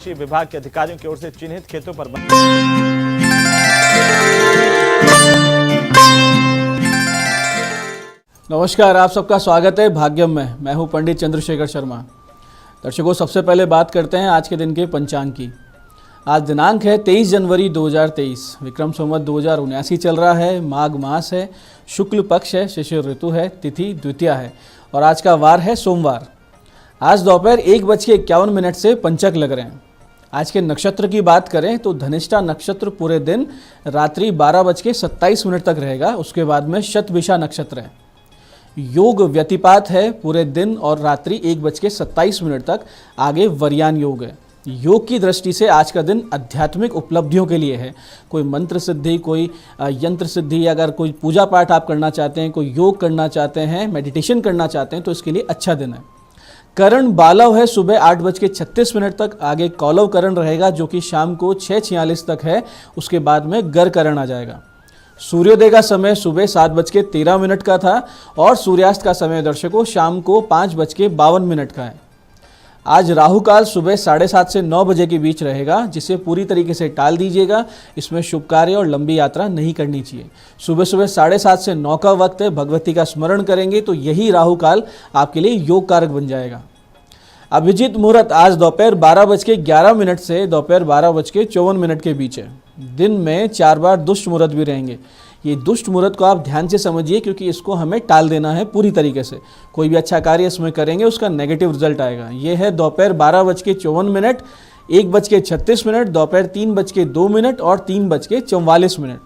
कृषि विभाग के अधिकारियों की ओर से चिन्हित खेतों पर नमस्कार, आप सबका स्वागत है भाग्यम में। मैं हूं पंडित चंद्रशेखर शर्मा। दर्शकों, सबसे पहले बात करते हैं आज के दिन के पंचांग की। आज दिनांक है 23 जनवरी 2023, विक्रम संवत 2079 चल रहा है। माघ मास है, शुक्ल पक्ष है, शिशिर ऋतु है, तिथि द्वितीया है और आज का वार है सोमवार। आज दोपहर 1:51 से पंचक लग रहे हैं। आज के नक्षत्र की बात करें तो धनिष्ठा नक्षत्र पूरे दिन रात्रि 12:27 तक रहेगा। उसके बाद में शतभिषा नक्षत्र है। योग व्यतिपात है पूरे दिन और रात्रि 1:27 तक। आगे वरयान योग है। योग की दृष्टि से आज का दिन आध्यात्मिक उपलब्धियों के लिए है। कोई मंत्र सिद्धि, कोई यंत्र सिद्धि, अगर कोई पूजा पाठ आप करना चाहते हैं, कोई योग करना चाहते हैं, मेडिटेशन करना चाहते हैं तो इसके लिए अच्छा दिन है। करण बालव है सुबह 8:36 तक। आगे कौलव करण रहेगा जो कि शाम को 6:46 तक है। उसके बाद में गर करण आ जाएगा। सूर्योदय का समय सुबह 7:13 का था और सूर्यास्त का समय दर्शकों शाम को 5:52 का है। आज राहु काल सुबह 7:30 से 9 बजे के बीच रहेगा, जिसे पूरी तरीके से टाल दीजिएगा। इसमें शुभ कार्य और लंबी यात्रा नहीं करनी चाहिए। सुबह सुबह 7:30 से 9 का वक्त है। भगवती का स्मरण करेंगे तो यही राहु काल आपके लिए योग कारक बन जाएगा। अभिजीत मुहूर्त आज दोपहर 12:11 से दोपहर 12:54 के बीच है। दिन में 4 बार दुष्ट मुहूर्त भी रहेंगे। ये दुष्ट मुहूर्त को आप ध्यान से समझिए क्योंकि इसको हमें टाल देना है पूरी तरीके से। कोई भी अच्छा कार्य इसमें करेंगे उसका नेगेटिव रिजल्ट आएगा। ये है दोपहर 12:54, 1:36, दोपहर 3:02 और 3:44।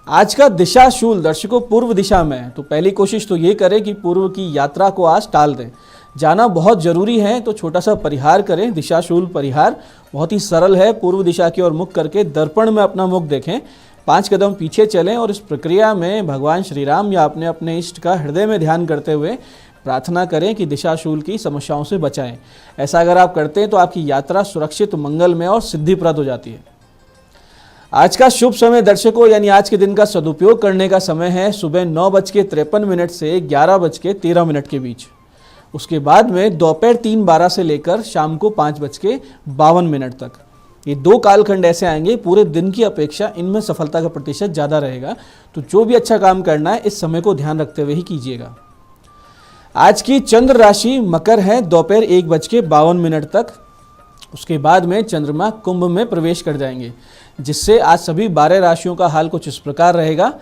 आज का दिशा शूल दर्शकों पूर्व दिशा में है, तो पहली कोशिश तो ये करें कि पूर्व की यात्रा को आज टाल दें। जाना बहुत ज़रूरी है तो छोटा सा परिहार करें। दिशाशूल परिहार बहुत ही सरल है। पूर्व दिशा की ओर मुख करके दर्पण में अपना मुख देखें, 5 कदम पीछे चलें और इस प्रक्रिया में भगवान श्री राम या अपने इष्ट का हृदय में ध्यान करते हुए प्रार्थना करें कि दिशाशूल की समस्याओं से बचाएं। ऐसा अगर आप करते हैं तो आपकी यात्रा सुरक्षित, मंगलमय और सिद्धिप्रद हो जाती है। आज का शुभ समय दर्शकों यानी आज के दिन का सदुपयोग करने का समय है सुबह 9:53 से 11:13 के बीच। उसके बाद में दोपहर 3:12 से लेकर शाम को 5:52 तक। ये 2 कालखंड ऐसे आएंगे पूरे दिन की अपेक्षा इनमें सफलता का प्रतिशत ज़्यादा रहेगा। तो जो भी अच्छा काम करना है इस समय को ध्यान रखते हुए ही कीजिएगा। आज की चंद्र राशि मकर है दोपहर 1:52 तक। उसके बाद में चंद्रमा कुंभ में प्रवेश कर जाएंगे, जिससे आज सभी 12 राशियों का हाल कुछ इस प्रकार रहेगा।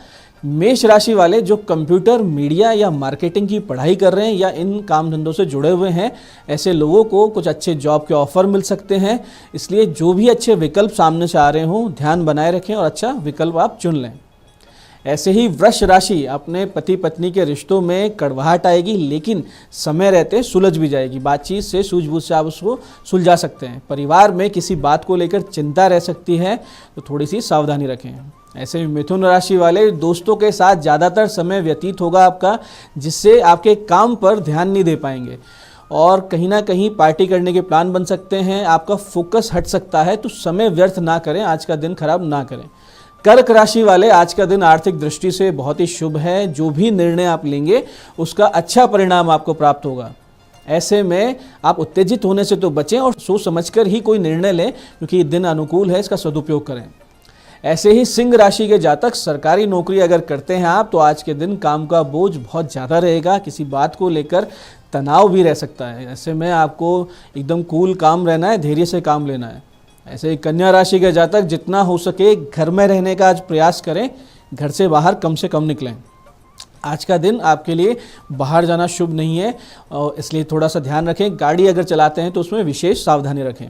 मेष राशि वाले जो कंप्यूटर, मीडिया या मार्केटिंग की पढ़ाई कर रहे हैं या इन काम धंधों से जुड़े हुए हैं, ऐसे लोगों को कुछ अच्छे जॉब के ऑफर मिल सकते हैं। इसलिए जो भी अच्छे विकल्प सामने से आ रहे हों ध्यान बनाए रखें और अच्छा विकल्प आप चुन लें। ऐसे ही वृष राशि, अपने पति पत्नी के रिश्तों में कड़वाहट आएगी लेकिन समय रहते सुलझ भी जाएगी। बातचीत से, सूझबूझ से आप उसको सुलझा सकते हैं। परिवार में किसी बात को लेकर चिंता रह सकती है तो थोड़ी सी सावधानी रखें। ऐसे ही मिथुन राशि वाले दोस्तों के साथ ज़्यादातर समय व्यतीत होगा आपका, जिससे आपके काम पर ध्यान नहीं दे पाएंगे और कहीं ना कहीं पार्टी करने के प्लान बन सकते हैं। आपका फोकस हट सकता है तो समय व्यर्थ ना करें, आज का दिन खराब ना करें। कर्क राशि वाले आज का दिन आर्थिक दृष्टि से बहुत ही शुभ है। जो भी निर्णय आप लेंगे उसका अच्छा परिणाम आपको प्राप्त होगा। ऐसे में आप उत्तेजित होने से तो बचें और सोच समझकर ही कोई निर्णय लें क्योंकि दिन अनुकूल है, इसका सदुपयोग करें। ऐसे ही सिंह राशि के जातक सरकारी नौकरी अगर करते हैं आप तो आज के दिन काम का बोझ बहुत ज़्यादा रहेगा। किसी बात को लेकर तनाव भी रह सकता है। ऐसे में आपको एकदम कूल काम रहना है, धैर्य से काम लेना है। ऐसे ही कन्या राशि के जातक जितना हो सके घर में रहने का आज प्रयास करें, घर से बाहर कम से कम निकलें। आज का दिन आपके लिए बाहर जाना शुभ नहीं है और इसलिए थोड़ा सा ध्यान रखें। गाड़ी अगर चलाते हैं तो उसमें विशेष सावधानी रखें।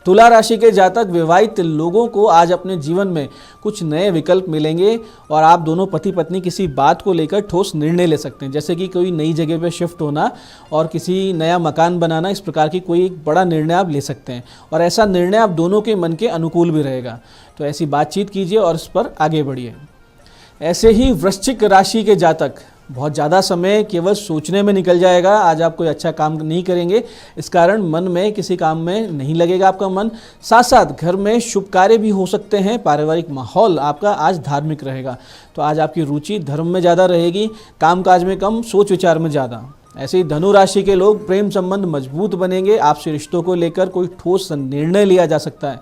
तुला राशि के जातक विवाहित लोगों को आज अपने जीवन में कुछ नए विकल्प मिलेंगे और आप दोनों पति पत्नी किसी बात को लेकर ठोस निर्णय ले सकते हैं, जैसे कि कोई नई जगह पे शिफ्ट होना और किसी नया मकान बनाना। इस प्रकार की कोई एक बड़ा निर्णय आप ले सकते हैं और ऐसा निर्णय आप दोनों के मन के अनुकूल भी रहेगा। तो ऐसी बातचीत कीजिए और इस पर आगे बढ़िए। ऐसे ही वृश्चिक राशि के जातक बहुत ज़्यादा समय केवल सोचने में निकल जाएगा। आज आप कोई अच्छा काम नहीं करेंगे, इस कारण मन में किसी काम में नहीं लगेगा आपका मन। साथ साथ घर में शुभ कार्य भी हो सकते हैं। पारिवारिक माहौल आपका आज धार्मिक रहेगा। तो आज आपकी रुचि धर्म में ज़्यादा रहेगी, कामकाज में कम, सोच विचार में ज़्यादा। ऐसे ही धनु राशि के लोग प्रेम संबंध मजबूत बनेंगे, आपसे रिश्तों को लेकर कोई ठोस निर्णय लिया जा सकता है।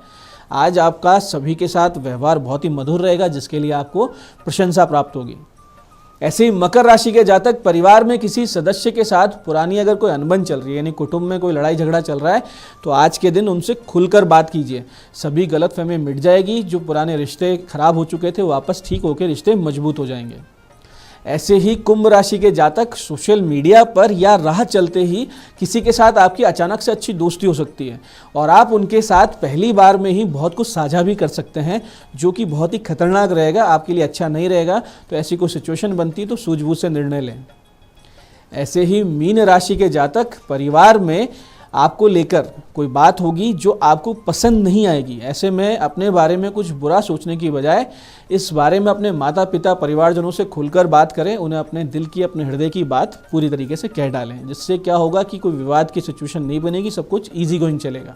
आज आपका सभी के साथ व्यवहार बहुत ही मधुर रहेगा, जिसके लिए आपको प्रशंसा प्राप्त होगी। ऐसे ही मकर राशि के जातक, परिवार में किसी सदस्य के साथ पुरानी अगर कोई अनबन चल रही है, यानी कुटुंब में कोई लड़ाई झगड़ा चल रहा है, तो आज के दिन उनसे खुलकर बात कीजिए। सभी गलतफहमी मिट जाएगी, जो पुराने रिश्ते खराब हो चुके थे वापस ठीक होकर रिश्ते मजबूत हो जाएंगे। ऐसे ही कुंभ राशि के जातक, सोशल मीडिया पर या राह चलते ही किसी के साथ आपकी अचानक से अच्छी दोस्ती हो सकती है और आप उनके साथ पहली बार में ही बहुत कुछ साझा भी कर सकते हैं, जो कि बहुत ही खतरनाक रहेगा, आपके लिए अच्छा नहीं रहेगा। तो ऐसी कोई सिचुएशन बनती तो सूझबूझ से निर्णय लें। ऐसे ही मीन राशि के जातक, परिवार में आपको लेकर कोई बात होगी जो आपको पसंद नहीं आएगी। ऐसे में अपने बारे में कुछ बुरा सोचने की बजाय इस बारे में अपने माता पिता परिवारजनों से खुलकर बात करें, उन्हें अपने दिल की, अपने हृदय की बात पूरी तरीके से कह डालें, जिससे क्या होगा कि कोई विवाद की सिचुएशन नहीं बनेगी, सब कुछ ईजी गोइंग चलेगा।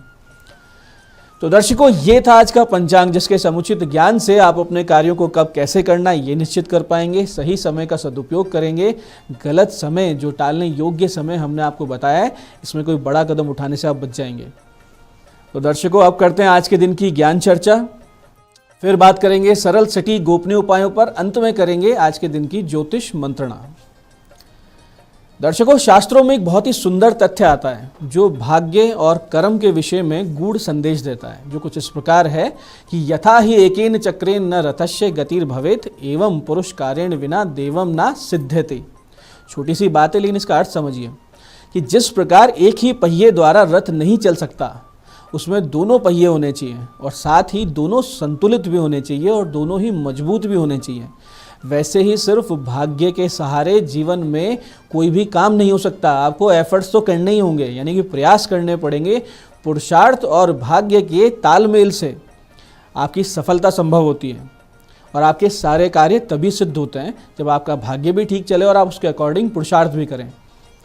तो दर्शकों, ये था आज का पंचांग, जिसके समुचित ज्ञान से आप अपने कार्यों को कब कैसे करना है ये निश्चित कर पाएंगे, सही समय का सदुपयोग करेंगे। गलत समय, जो टालने योग्य समय हमने आपको बताया है, इसमें कोई बड़ा कदम उठाने से आप बच जाएंगे। तो दर्शकों, अब करते हैं आज के दिन की ज्ञान चर्चा। फिर बात करेंगे सरल सटीक गोपनीय उपायों पर, अंत में करेंगे आज के दिन की ज्योतिष मंत्रणा। दर्शकों, शास्त्रों में एक बहुत ही सुंदर तथ्य आता है जो भाग्य और कर्म के विषय में गूढ़ संदेश देता है, जो कुछ इस प्रकार है कि यथा ही एकेन चक्रेन न रथस्य गतिर् भवेत एवं पुरुष कार्येण विना देवम ना सिद्ध्यते। छोटी सी बात है, लेकिन इसका अर्थ समझिए कि जिस प्रकार एक ही पहिए द्वारा रथ नहीं चल सकता, उसमें दोनों पहिए होने चाहिए और साथ ही दोनों संतुलित भी होने चाहिए और दोनों ही मजबूत भी होने चाहिए। वैसे ही सिर्फ भाग्य के सहारे जीवन में कोई भी काम नहीं हो सकता। आपको एफर्ट्स तो करने ही होंगे, यानी कि प्रयास करने पड़ेंगे। पुरुषार्थ और भाग्य के तालमेल से आपकी सफलता संभव होती है और आपके सारे कार्य तभी सिद्ध होते हैं जब आपका भाग्य भी ठीक चले और आप उसके अकॉर्डिंग पुरुषार्थ भी करें।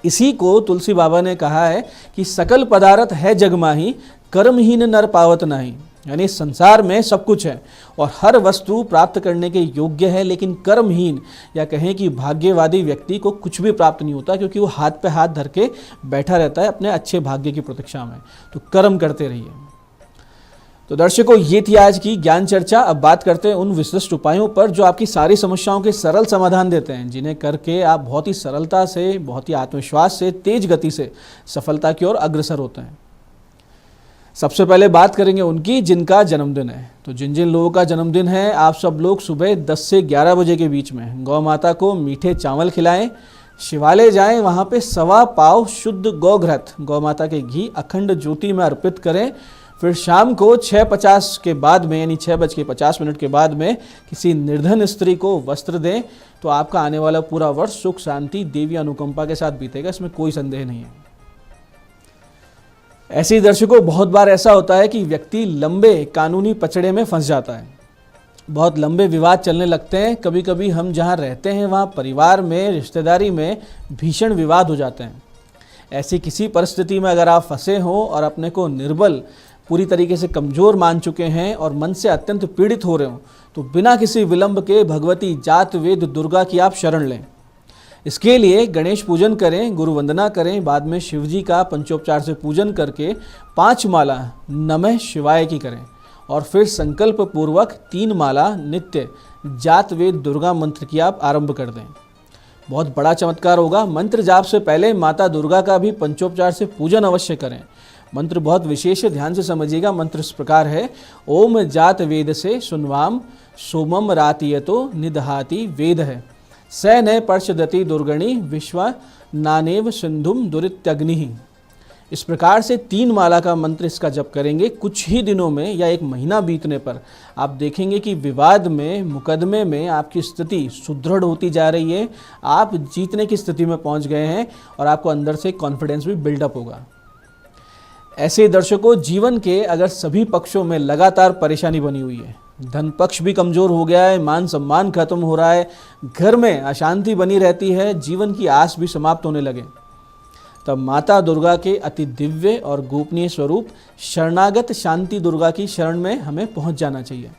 इसी को तुलसी बाबा ने कहा है कि सकल पदार्थ है जग माही, कर्महीन नर पावत नाही। यानी संसार में सब कुछ है और हर वस्तु प्राप्त करने के योग्य है, लेकिन कर्महीन या कहें कि भाग्यवादी व्यक्ति को कुछ भी प्राप्त नहीं होता, क्योंकि वो हाथ पे हाथ धर के बैठा रहता है अपने अच्छे भाग्य की प्रतीक्षा में। तो कर्म करते रहिए। तो दर्शकों, ये थी आज की ज्ञान चर्चा। अब बात करते हैं उन विशिष्ट उपायों पर जो आपकी सारी समस्याओं के सरल समाधान देते हैं, जिन्हें करके आप बहुत ही सरलता से, बहुत ही आत्मविश्वास से, तेज गति से सफलता की ओर अग्रसर होते हैं। सबसे पहले बात करेंगे उनकी जिनका जन्मदिन है। तो जिन जिन लोगों का जन्मदिन है, आप सब लोग सुबह 10 से 11 बजे के बीच में गौ माता को मीठे चावल खिलाएं, शिवालय जाएं, वहाँ पे 1.25 पाव शुद्ध गौघृत गौ माता के घी अखंड ज्योति में अर्पित करें। फिर शाम को 6:50 के बाद में, यानी 6:50 के बाद में किसी निर्धन स्त्री को वस्त्र दें। तो आपका आने वाला पूरा वर्ष सुख, शांति, देवी अनुकंपा के साथ बीतेगा, इसमें कोई संदेह नहीं है। ऐसे ही दर्शकों, बहुत बार ऐसा होता है कि व्यक्ति लंबे कानूनी पचड़े में फंस जाता है, बहुत लंबे विवाद चलने लगते हैं। कभी कभी हम जहाँ रहते हैं वहाँ परिवार में, रिश्तेदारी में भीषण विवाद हो जाते हैं। ऐसी किसी परिस्थिति में अगर आप फंसे हों और अपने को निर्बल, पूरी तरीके से कमज़ोर मान चुके हैं और मन से अत्यंत पीड़ित हो रहे हो, तो बिना किसी विलंब के भगवती जात वेद दुर्गा की आप शरण लें। इसके लिए गणेश पूजन करें, गुरु वंदना करें, बाद में शिव जी का पंचोपचार से पूजन करके 5 माला नमः शिवाय की करें और फिर संकल्प पूर्वक 3 माला नित्य जात वेद दुर्गा मंत्र की आप आरंभ कर दें। बहुत बड़ा चमत्कार होगा। मंत्र जाप से पहले माता दुर्गा का भी पंचोपचार से पूजन अवश्य करें। मंत्र बहुत विशेष है, ध्यान से समझिएगा। मंत्र इस प्रकार है: ओम जात वेद से सुनवाम सोमम रातियतो निदहाति वेद है स न पर्षदति दुर्गणि विश्व नानेव सिंधुम दुरित्यग्नि। इस प्रकार से 3 माला का मंत्र इसका जप करेंगे। कुछ ही दिनों में या 1 महीना बीतने पर आप देखेंगे कि विवाद में, मुकदमे में आपकी स्थिति सुदृढ़ होती जा रही है, आप जीतने की स्थिति में पहुंच गए हैं और आपको अंदर से कॉन्फिडेंस भी बिल्डअप होगा। ऐसे दर्शकों, जीवन के अगर सभी पक्षों में लगातार परेशानी बनी हुई है, धन पक्ष भी कमज़ोर हो गया है, मान सम्मान खत्म हो रहा है, घर में अशांति बनी रहती है, जीवन की आस भी समाप्त होने लगे, तब माता दुर्गा के अति दिव्य और गोपनीय स्वरूप शरणागत शांति दुर्गा की शरण में हमें पहुंच जाना चाहिए।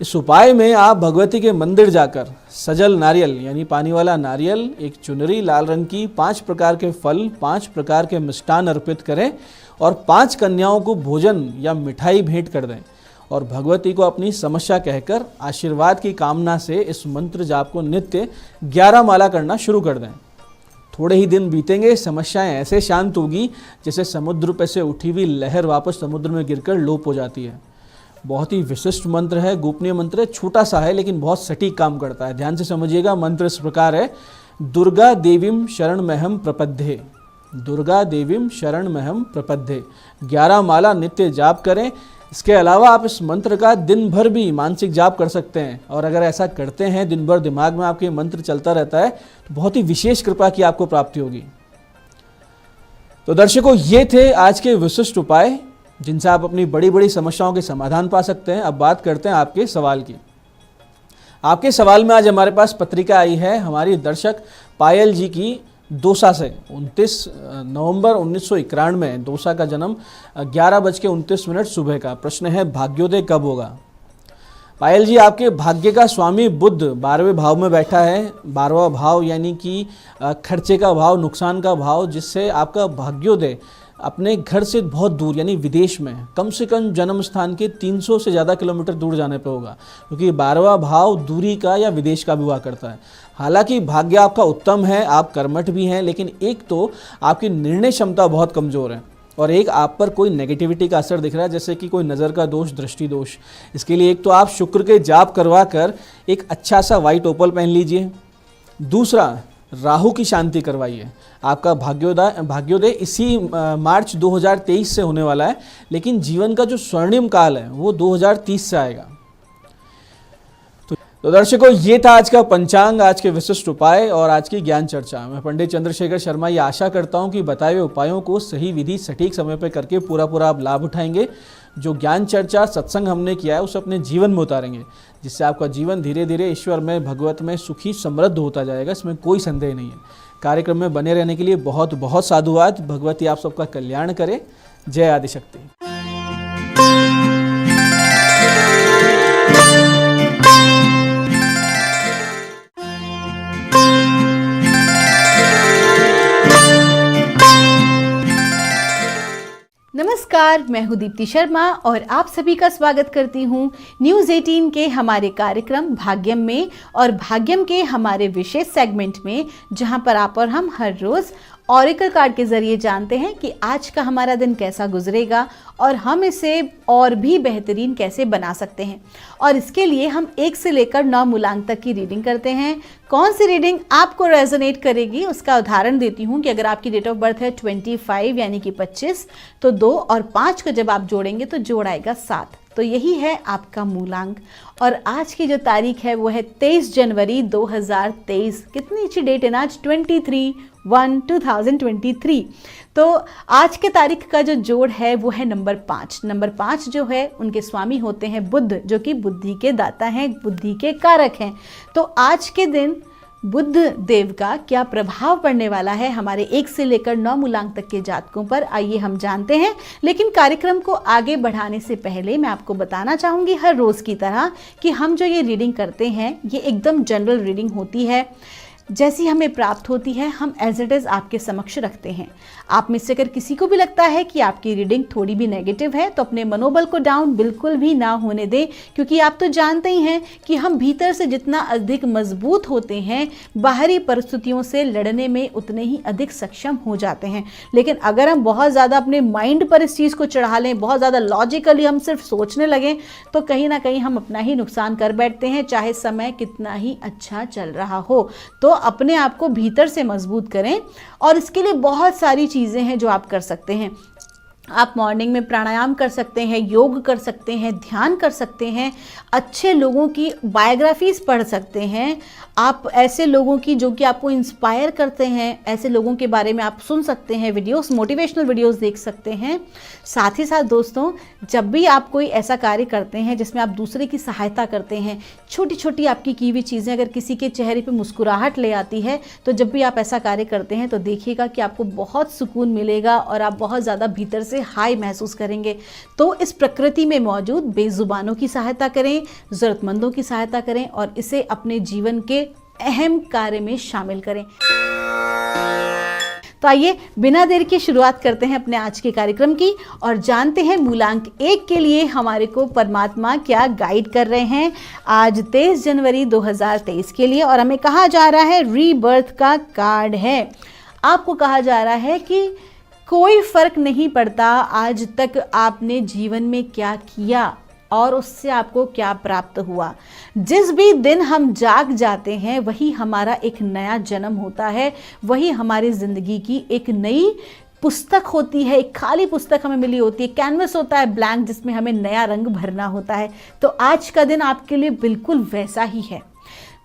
इस उपाय में आप भगवती के मंदिर जाकर सजल नारियल यानी पानी वाला नारियल, एक चुनरी लाल रंग की, 5 प्रकार के फल, 5 प्रकार के मिष्ठान अर्पित करें और 5 कन्याओं को भोजन या मिठाई भेंट कर दें और भगवती को अपनी समस्या कहकर आशीर्वाद की कामना से इस मंत्र जाप को नित्य 11 माला करना शुरू कर दें। थोड़े ही दिन बीतेंगे, समस्याएं ऐसे शांत होगी जैसे समुद्र पे से उठी हुई लहर वापस समुद्र में गिरकर लोप हो जाती है। बहुत ही विशिष्ट मंत्र है, गोपनीय मंत्र है, छोटा सा है लेकिन बहुत सटीक काम करता है। ध्यान से समझिएगा। मंत्र इस प्रकार है, दुर्गा देवीम शरणमहम प्रपद्ये, दुर्गा देवीम शरणमहम प्रपद्ये। 11 माला नित्य जाप करें। इसके अलावा आप इस मंत्र का दिन भर भी मानसिक जाप कर सकते हैं और अगर ऐसा करते हैं, दिन भर दिमाग में आपके मंत्र चलता रहता है, तो बहुत ही विशेष कृपा की आपको प्राप्ति होगी। तो दर्शकों, ये थे आज के विशिष्ट उपाय जिनसे आप अपनी बड़ी बड़ी समस्याओं के समाधान पा सकते हैं। अब बात करते हैं आपके सवाल की। आपके सवाल में आज हमारे पास पत्रिका आई है हमारी दर्शक पायल जी की, दौसा से। 29 नवंबर 1991 दौसा का जन्म, 11:29 सुबह का। प्रश्न है, भाग्योदय कब होगा? पायल जी, आपके भाग्य का स्वामी बुध 12वें भाव में बैठा है। 12वां भाव यानी कि खर्चे का भाव, नुकसान का भाव, जिससे आपका भाग्योदय अपने घर से बहुत दूर यानी विदेश में, कम से कम जन्म स्थान के 300 से ज़्यादा किलोमीटर दूर जाने पर होगा, क्योंकि 12वां भाव दूरी का या विदेश का भी हुआ करता है। हालांकि भाग्य आपका उत्तम है, आप कर्मठ भी हैं, लेकिन एक तो आपकी निर्णय क्षमता बहुत कमज़ोर है और एक आप पर कोई नेगेटिविटी का असर दिख रहा है, जैसे कि कोई नज़र का दोष, दृष्टि दोष। इसके लिए एक तो आप शुक्र के जाप करवा कर एक अच्छा सा वाइट ओपल पहन लीजिए। दूसरा, राहु की शांति करवाइए। आपका भाग्योदय इसी मार्च 2023 से होने वाला है, लेकिन जीवन का जो स्वर्णिम काल है वो 2030 से आएगा। तो दर्शकों, ये था आज का पंचांग, आज के विशिष्ट उपाय और आज की ज्ञान चर्चा। मैं पंडित चंद्रशेखर शर्मा ये आशा करता हूँ कि बताए हुए उपायों को सही विधि सटीक समय पर करके पूरा आप लाभ उठाएंगे। जो ज्ञान चर्चा सत्संग हमने किया है उसे अपने जीवन में उतारेंगे, जिससे आपका जीवन धीरे धीरे ईश्वर में, भगवत में सुखी समृद्ध होता जाएगा। इसमें कोई संदेह नहीं है। कार्यक्रम में बने रहने के लिए बहुत बहुत साधुवाद। भगवती आप सबका कल्याण करे। जय आदिशक्ति। नमस्कार, मैं हूं दीप्ति शर्मा और आप सभी का स्वागत करती हूं न्यूज़ 18 के हमारे कार्यक्रम भाग्यम में और भाग्यम के हमारे विशेष सेगमेंट में, जहां पर आप और हम हर रोज ऑरेकल कार्ड के जरिए जानते हैं कि आज का हमारा दिन कैसा गुजरेगा और हम इसे और भी बेहतरीन कैसे बना सकते हैं। और इसके लिए हम 1 से लेकर 9 मूलांक तक की रीडिंग करते हैं। कौन सी रीडिंग आपको रेजोनेट करेगी उसका उदाहरण देती हूँ कि अगर आपकी डेट ऑफ बर्थ है 25 यानी कि 25, तो 2 और 5 को जब आप जोड़ेंगे तो जोड़ आएगा 7। तो यही है आपका मूलांक। और आज की जो तारीख है वो है 23 जनवरी 2023। कितनी अच्छी डेट है ना आज, 23/1/2023। तो आज के तारीख का जो जोड़ है वो है नंबर 5। नंबर 5 जो है उनके स्वामी होते हैं बुध, जो कि बुद्धि के दाता हैं, बुद्धि के कारक हैं। तो आज के दिन बुध देव का क्या प्रभाव पड़ने वाला है हमारे 1 से लेकर 9 मूलांक तक के जातकों पर, आइए हम जानते हैं। लेकिन कार्यक्रम को आगे बढ़ाने से पहले मैं आपको बताना चाहूँगी हर रोज़ की तरह कि हम जो ये रीडिंग करते हैं ये एकदम जनरल रीडिंग होती है। जैसी हमें प्राप्त होती है हम एज इट इज़ आपके समक्ष रखते हैं। आप में से अगर किसी को भी लगता है कि आपकी रीडिंग थोड़ी भी नेगेटिव है तो अपने मनोबल को डाउन बिल्कुल भी ना होने दें, क्योंकि आप तो जानते ही हैं कि हम भीतर से जितना अधिक मजबूत होते हैं बाहरी परिस्थितियों से लड़ने में उतने ही अधिक सक्षम हो जाते हैं। लेकिन अगर हम बहुत ज़्यादा अपने माइंड पर इस चीज़ को चढ़ा लें, बहुत ज़्यादा लॉजिकली हम सिर्फ सोचने लगें, तो कहीं ना कहीं हम अपना ही नुकसान कर बैठते हैं, चाहे समय कितना ही अच्छा चल रहा हो। तो अपने आप को भीतर से मजबूत करें और इसके लिए बहुत सारी चीज़ें हैं जो आप कर सकते हैं। आप मॉर्निंग में प्राणायाम कर सकते हैं, योग कर सकते हैं, ध्यान कर सकते हैं, अच्छे लोगों की बायोग्राफीज पढ़ सकते हैं, आप ऐसे लोगों की जो कि आपको इंस्पायर करते हैं, ऐसे लोगों के बारे में आप सुन सकते हैं, वीडियोस, मोटिवेशनल वीडियोस देख सकते हैं। साथ ही साथ दोस्तों, जब भी आप कोई ऐसा कार्य करते हैं जिसमें आप दूसरे की सहायता करते हैं, छोटी छोटी आपकी की हुई चीज़ें अगर किसी के चेहरे पे मुस्कुराहट ले आती है, तो जब भी आप ऐसा कार्य करते हैं तो देखिएगा कि आपको बहुत सुकून मिलेगा और आप बहुत ज़्यादा भीतर से से हाई महसूस करेंगे। तो इस प्रकृति में मौजूद बेजुबानों की सहायता करें, ज़रूरतमंदों की सहायता करें और इसे अपने जीवन के अहम कार्य में शामिल करें। तो आइए बिना देर की शुरुआत करते हैं अपने आज के कार्यक्रम की और जानते हैं मूलांक 1 के लिए हमारे को परमात्मा क्या गाइड कर रहे हैं आज 23 जनवरी 2023 के लिए। और हमें कहा जा रहा है रीबर्थ का कार्ड है। आपको कहा जा रहा है कि कोई फर्क नहीं पड़ता आज तक आपने जीवन में क्या किया और उससे आपको क्या प्राप्त हुआ। जिस भी दिन हम जाग जाते हैं वही हमारा एक नया जन्म होता है, वही हमारी ज़िंदगी की एक नई पुस्तक होती है, एक खाली पुस्तक हमें मिली होती है, कैनवस होता है ब्लैंक जिसमें हमें नया रंग भरना होता है। तो आज का दिन आपके लिए बिल्कुल वैसा ही है।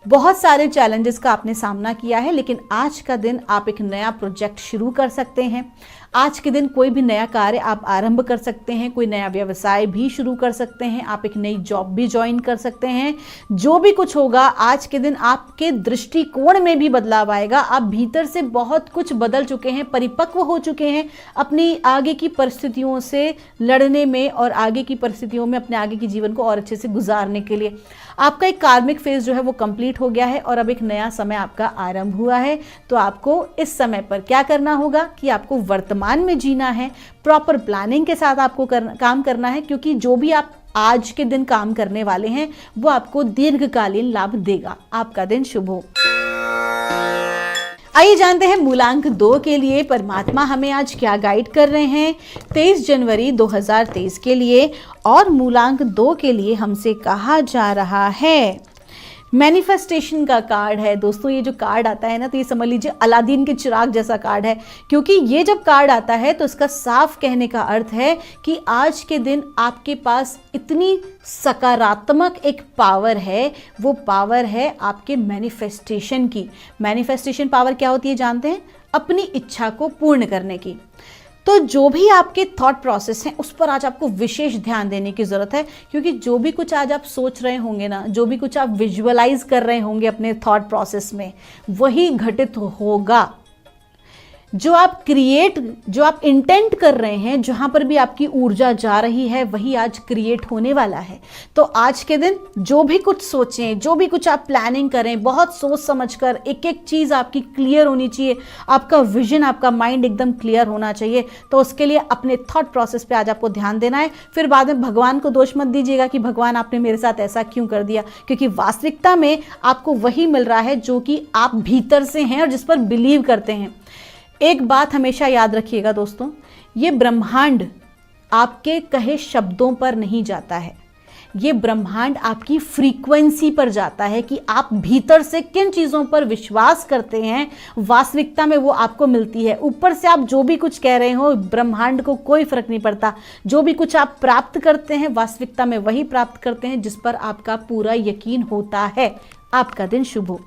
बहुत सारे चैलेंजेस का आपने सामना किया है, लेकिन आज का दिन आप एक नया प्रोजेक्ट शुरू कर सकते हैं। आज के दिन कोई भी नया कार्य आप आरंभ कर सकते हैं, कोई नया व्यवसाय भी शुरू कर सकते हैं, आप एक नई जॉब भी ज्वाइन कर सकते हैं। जो भी कुछ होगा आज के दिन आपके दृष्टिकोण में भी बदलाव आएगा। आप भीतर से बहुत कुछ बदल चुके हैं, परिपक्व हो चुके हैं अपनी आगे की परिस्थितियों से लड़ने में और आगे की परिस्थितियों में अपने आगे के जीवन को और अच्छे से गुजारने के लिए। आपका एक कार्मिक फेज जो है वो कंप्लीट हो गया है और अब एक नया समय आपका आरंभ हुआ है। तो आपको इस समय पर क्या करना होगा कि आपको वर्तमान में जीना है, प्रॉपर प्लानिंग के साथ आपको काम करना है, क्योंकि जो भी आप आज के दिन काम करने वाले हैं वो आपको दीर्घकालीन लाभ देगा। आपका दिन शुभ हो। आइए जानते हैं मूलांक 2 के लिए परमात्मा हमें आज क्या गाइड कर रहे हैं 23 जनवरी 2023 के लिए। और मूलांक 2 के लिए हमसे कहा जा रहा है मैनिफेस्टेशन का कार्ड है। दोस्तों ये जो कार्ड आता है ना, तो ये समझ लीजिए अलादीन के चिराग जैसा कार्ड है, क्योंकि ये जब कार्ड आता है तो इसका साफ कहने का अर्थ है कि आज के दिन आपके पास इतनी सकारात्मक एक पावर है। वो पावर है आपके मैनिफेस्टेशन की। मैनिफेस्टेशन पावर क्या होती है जानते हैं? अपनी इच्छा को पूर्ण करने की। तो जो भी आपके थॉट प्रोसेस हैं उस पर आज आपको विशेष ध्यान देने की ज़रूरत है, क्योंकि जो भी कुछ आज आप सोच रहे होंगे ना, जो भी कुछ आप विजुअलाइज कर रहे होंगे अपने थॉट प्रोसेस में, वही घटित होगा। जो आप इंटेंट कर रहे हैं, जहां पर भी आपकी ऊर्जा जा रही है, वही आज क्रिएट होने वाला है। तो आज के दिन जो भी कुछ सोचें, जो भी कुछ आप प्लानिंग करें, बहुत सोच समझकर एक एक चीज़ आपकी क्लियर होनी चाहिए। आपका विजन, आपका माइंड एकदम क्लियर होना चाहिए। तो उसके लिए अपने थॉट प्रोसेस पे आज आपको ध्यान देना है। फिर बाद में भगवान को दोष मत दीजिएगा कि भगवान आपने मेरे साथ ऐसा क्यों कर दिया, क्योंकि वास्तविकता में आपको वही मिल रहा है जो कि आप भीतर से हैं और जिस पर बिलीव करते हैं। एक बात हमेशा याद रखिएगा दोस्तों, ये ब्रह्मांड आपके कहे शब्दों पर नहीं जाता है, ये ब्रह्मांड आपकी फ्रीक्वेंसी पर जाता है कि आप भीतर से किन चीज़ों पर विश्वास करते हैं। वास्तविकता में वो आपको मिलती है। ऊपर से आप जो भी कुछ कह रहे हो, ब्रह्मांड को कोई फर्क नहीं पड़ता। जो भी कुछ आप प्राप्त करते हैं वास्तविकता में वही प्राप्त करते हैं जिस पर आपका पूरा यकीन होता है। आपका दिन शुभ हो।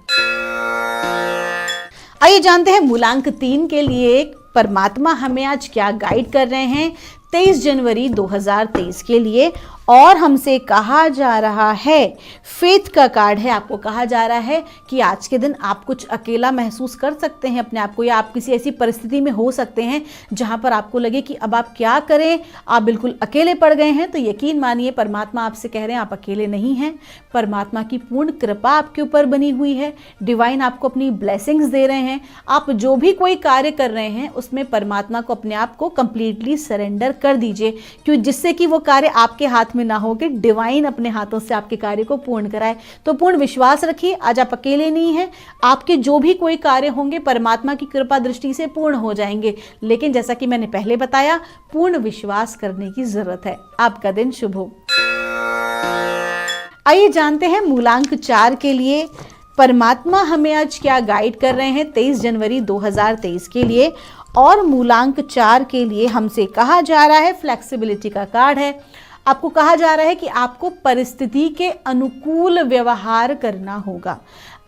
आइए जानते हैं मूलांक 3 के लिए परमात्मा हमें आज क्या गाइड कर रहे हैं 23 जनवरी 2023 के लिए। और हमसे कहा जा रहा है फेथ का कार्ड है। आपको कहा जा रहा है कि आज के दिन आप कुछ अकेला महसूस कर सकते हैं अपने आप को, या आप किसी ऐसी परिस्थिति में हो सकते हैं जहां पर आपको लगे कि अब आप क्या करें, आप बिल्कुल अकेले पड़ गए हैं। तो यकीन मानिए परमात्मा आपसे कह रहे हैं आप अकेले नहीं हैं। परमात्मा की पूर्ण कृपा आपके ऊपर बनी हुई है। डिवाइन आपको अपनी ब्लेसिंग्स दे रहे हैं। आप जो भी कोई कार्य कर रहे हैं उसमें परमात्मा को अपने आप को कंप्लीटली सरेंडर कर दीजिए, क्यों जिससे कि वो कार्य आपके हाथ में ना हो कि डिवाइन अपने हाथों से आपके कार्य को पूर्ण कराए। तो पूर्ण विश्वास रखिए, आज आप अकेले नहीं हैं। आपके जो भी कोई कार्य होंगे परमात्मा की कृपा दृष्टि से पूर्ण हो जाएंगे। लेकिन जैसा कि मैंने पहले बताया, पूर्ण विश्वास करने की जरूरत है। आपका दिन शुभ हो। आइए जानते हैं मूलांक 4 के लिए परमात्मा हमें आज क्या गाइड कर रहे हैं 23 जनवरी 2023 के लिए। और मूलांक 4 के लिए हमसे कहा जा रहा है फ्लेक्सिबिलिटी का कार्ड है। आपको कहा जा रहा है कि आपको परिस्थिति के अनुकूल व्यवहार करना होगा।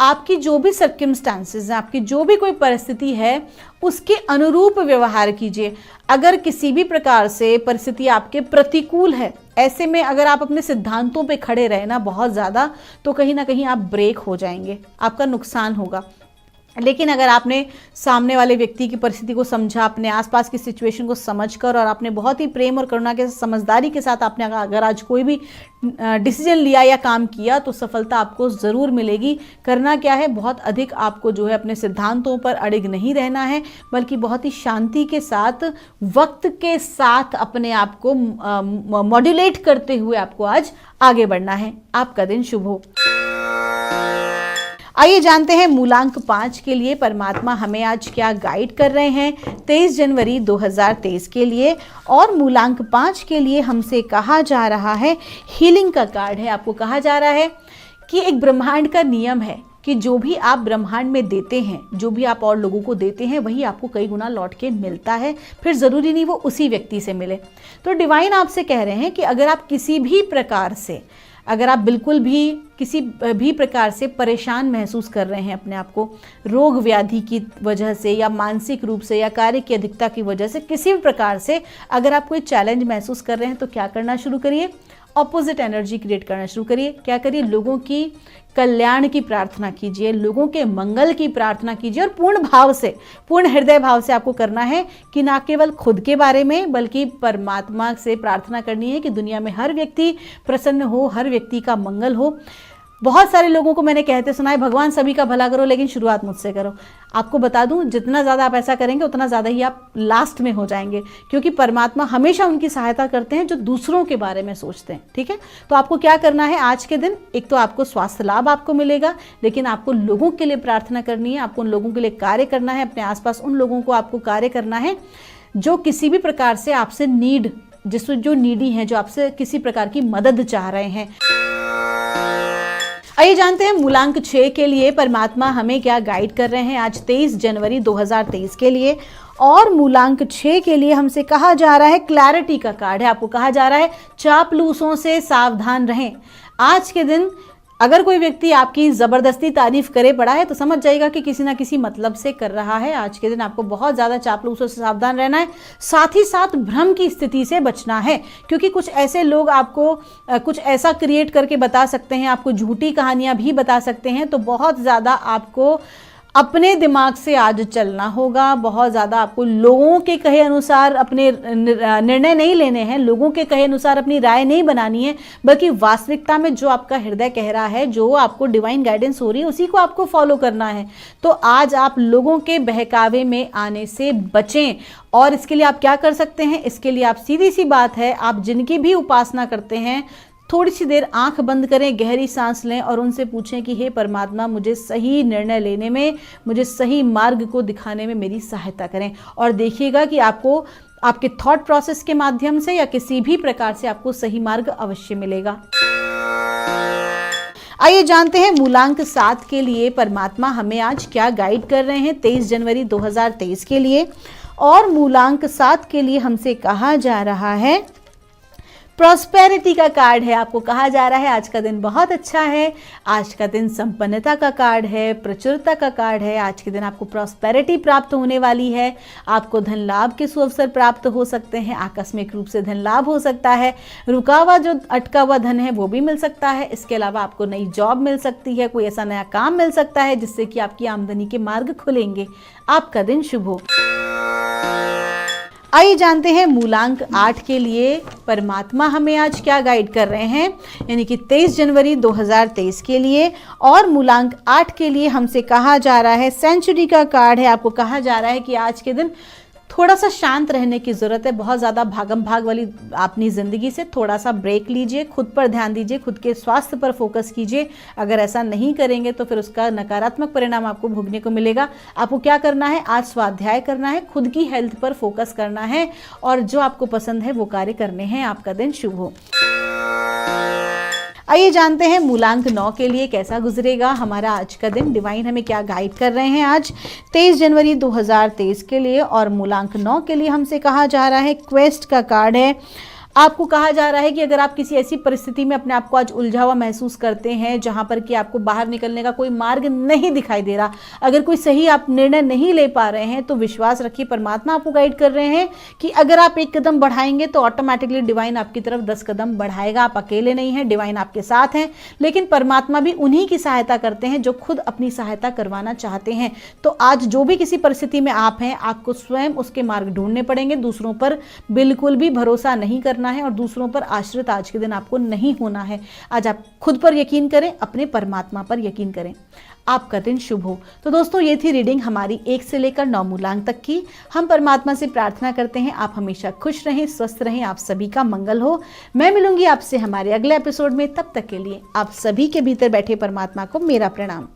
आपकी जो भी सर्कमस्टांसेस हैं, आपकी जो भी कोई परिस्थिति है, उसके अनुरूप व्यवहार कीजिए। अगर किसी भी प्रकार से परिस्थिति आपके प्रतिकूल है, ऐसे में अगर आप अपने सिद्धांतों पे खड़े रहे ना बहुत ज़्यादा, तो कहीं ना कहीं आप ब्रेक हो जाएंगे, आपका नुकसान होगा। लेकिन अगर आपने सामने वाले व्यक्ति की परिस्थिति को समझा, अपने आसपास की सिचुएशन को समझकर, और आपने बहुत ही प्रेम और करुणा के समझदारी के साथ आपने अगर आज कोई भी डिसीजन लिया या काम किया, तो सफलता आपको ज़रूर मिलेगी। करना क्या है, बहुत अधिक आपको जो है अपने सिद्धांतों पर अड़िग नहीं रहना है, बल्कि बहुत ही शांति के साथ, वक्त के साथ अपने आप को मॉड्यूलेट करते हुए आपको आज आगे बढ़ना है। आपका दिन शुभ हो। आइए जानते हैं मूलांक 5 के लिए परमात्मा हमें आज क्या गाइड कर रहे हैं 23 जनवरी 2023 के लिए। और मूलांक 5 के लिए हमसे कहा जा रहा है, हीलिंग का कार्ड है। आपको कहा जा रहा है कि एक ब्रह्मांड का नियम है कि जो भी आप ब्रह्मांड में देते हैं, जो भी आप और लोगों को देते हैं, वही आपको कई गुना लौट के मिलता है। फिर ज़रूरी नहीं वो उसी व्यक्ति से मिले। तो डिवाइन आपसे कह रहे हैं कि अगर आप किसी भी प्रकार से, अगर आप बिल्कुल भी किसी भी प्रकार से परेशान महसूस कर रहे हैं अपने आप को, रोग व्याधि की वजह से या मानसिक रूप से या कार्य की अधिकता की वजह से, किसी भी प्रकार से अगर आप कोई चैलेंज महसूस कर रहे हैं, तो क्या करना शुरू करिए, ऑपोजिट एनर्जी क्रिएट करना शुरू करिए। क्या करिए, लोगों की कल्याण की प्रार्थना कीजिए, लोगों के मंगल की प्रार्थना कीजिए, और पूर्ण भाव से, पूर्ण हृदय भाव से आपको करना है कि ना केवल खुद के बारे में, बल्कि परमात्मा से प्रार्थना करनी है कि दुनिया में हर व्यक्ति प्रसन्न हो, हर व्यक्ति का मंगल हो। बहुत सारे लोगों को मैंने कहते सुना है, भगवान सभी का भला करो, लेकिन शुरुआत मुझसे करो। आपको बता दूं, जितना ज़्यादा आप ऐसा करेंगे, उतना ज़्यादा ही आप लास्ट में हो जाएंगे, क्योंकि परमात्मा हमेशा उनकी सहायता करते हैं जो दूसरों के बारे में सोचते हैं। ठीक है, तो आपको क्या करना है आज के दिन, एक तो आपको स्वास्थ्य लाभ आपको मिलेगा, लेकिन आपको लोगों के लिए प्रार्थना करनी है, आपको उन लोगों के लिए कार्य करना है, अपने आसपास उन लोगों को आपको कार्य करना है जो किसी भी प्रकार से आपसे नीड, जो नीडी हैं, जो आपसे किसी प्रकार की मदद चाह रहे हैं। आइए जानते हैं मूलांक 6 के लिए परमात्मा हमें क्या गाइड कर रहे हैं आज 23 जनवरी 2023 के लिए। और मूलांक 6 के लिए हमसे कहा जा रहा है, क्लैरिटी का कार्ड है। आपको कहा जा रहा है, चापलूसों से सावधान रहें। आज के दिन अगर कोई व्यक्ति आपकी ज़बरदस्ती तारीफ करे पड़ा है, तो समझ जाइएगा कि किसी ना किसी मतलब से कर रहा है। आज के दिन आपको बहुत ज़्यादा चापलूसों से सावधान रहना है, साथ ही साथ भ्रम की स्थिति से बचना है, क्योंकि कुछ ऐसे लोग आपको कुछ ऐसा क्रिएट करके बता सकते हैं, आपको झूठी कहानियाँ भी बता सकते हैं। तो बहुत ज़्यादा आपको अपने दिमाग से आज चलना होगा, बहुत ज़्यादा आपको लोगों के कहे अनुसार अपने निर्णय नहीं लेने हैं, लोगों के कहे अनुसार अपनी राय नहीं बनानी है, बल्कि वास्तविकता में जो आपका हृदय कह रहा है, जो आपको डिवाइन गाइडेंस हो रही है, उसी को आपको फॉलो करना है। तो आज आप लोगों के बहकावे में आने से बचें। और इसके लिए आप क्या कर सकते हैं, इसके लिए आप, सीधी सी बात है, आप जिनकी भी उपासना करते हैं, थोड़ी सी देर आंख बंद करें, गहरी सांस लें और उनसे पूछें कि हे परमात्मा, मुझे सही निर्णय लेने में, मुझे सही मार्ग को दिखाने में मेरी सहायता करें। और देखिएगा कि आपको आपके थॉट प्रोसेस के माध्यम से या किसी भी प्रकार से आपको सही मार्ग अवश्य मिलेगा। आइए जानते हैं मूलांक 7 के लिए परमात्मा हमें आज क्या गाइड कर रहे हैं 23 जनवरी 2023 के लिए। और मूलांक 7 के लिए हमसे कहा जा रहा है, प्रॉस्पेरिटी का कार्ड है। आपको कहा जा रहा है आज का दिन बहुत अच्छा है, आज का दिन संपन्नता का कार्ड है, प्रचुरता का कार्ड है। आज के दिन आपको प्रॉस्पेरिटी प्राप्त होने वाली है, आपको धन लाभ के सुअवसर प्राप्त हो सकते हैं, आकस्मिक रूप से धन लाभ हो सकता है, रुका हुआ जो अटका हुआ धन है वो भी मिल सकता है। इसके अलावा आपको नई जॉब मिल सकती है, कोई ऐसा नया काम मिल सकता है जिससे कि आपकी आमदनी के मार्ग खुलेंगे। आपका दिन शुभ हो। आइए जानते हैं मूलांक 8 के लिए परमात्मा हमें आज क्या गाइड कर रहे हैं, यानी कि 23 जनवरी 2023 के लिए। और मूलांक 8 के लिए हमसे कहा जा रहा है, सेंचुरी का कार्ड है। आपको कहा जा रहा है कि आज के दिन थोड़ा सा शांत रहने की ज़रूरत है। बहुत ज़्यादा भागम भाग वाली अपनी ज़िंदगी से थोड़ा सा ब्रेक लीजिए, खुद पर ध्यान दीजिए, खुद के स्वास्थ्य पर फोकस कीजिए। अगर ऐसा नहीं करेंगे तो फिर उसका नकारात्मक परिणाम आपको भोगने को मिलेगा। आपको क्या करना है, आज स्वाध्याय करना है, खुद की हेल्थ पर फोकस करना है और जो आपको पसंद है वो कार्य करने हैं। आपका दिन शुभ हो। आइए जानते हैं मूलांक 9 के लिए कैसा गुजरेगा हमारा आज का दिन, डिवाइन हमें क्या गाइड कर रहे हैं आज 23 जनवरी 2023 के लिए। और मूलांक 9 के लिए हमसे कहा जा रहा है, क्वेस्ट का कार्ड है। आपको कहा जा रहा है कि अगर आप किसी ऐसी परिस्थिति में अपने आप को आज उलझा हुआ महसूस करते हैं जहां पर कि आपको बाहर निकलने का कोई मार्ग नहीं दिखाई दे रहा, अगर कोई सही आप निर्णय नहीं ले पा रहे हैं, तो विश्वास रखिए परमात्मा आपको गाइड कर रहे हैं कि अगर आप एक कदम बढ़ाएंगे तो ऑटोमेटिकली डिवाइन आपकी तरफ 10 कदम बढ़ाएगा। आप अकेले नहीं हैं, डिवाइन आपके साथ हैं, लेकिन परमात्मा भी उन्हीं की सहायता करते हैं जो खुद अपनी सहायता करवाना चाहते हैं। तो आज जो भी किसी परिस्थिति में आप हैं, आपको स्वयं उसके मार्ग ढूंढने पड़ेंगे। दूसरों पर बिल्कुल भी भरोसा नहीं करना है और दूसरों पर आश्रित आज के दिन आपको नहीं होना है। आज आप खुद पर यकीन करें, अपने परमात्मा पर यकीन करें। आपका दिन शुभ हो। तो दोस्तों, ये थी रीडिंग हमारी 1 से लेकर 9 मूलांक तक की। हम परमात्मा से प्रार्थना करते हैं आप हमेशा खुश रहें, स्वस्थ रहें, आप सभी का मंगल हो। मैं मिलूंगी आपसे हमारे अगले एपिसोड में। तब तक के लिए आप सभी के भीतर बैठे परमात्मा को मेरा प्रणाम।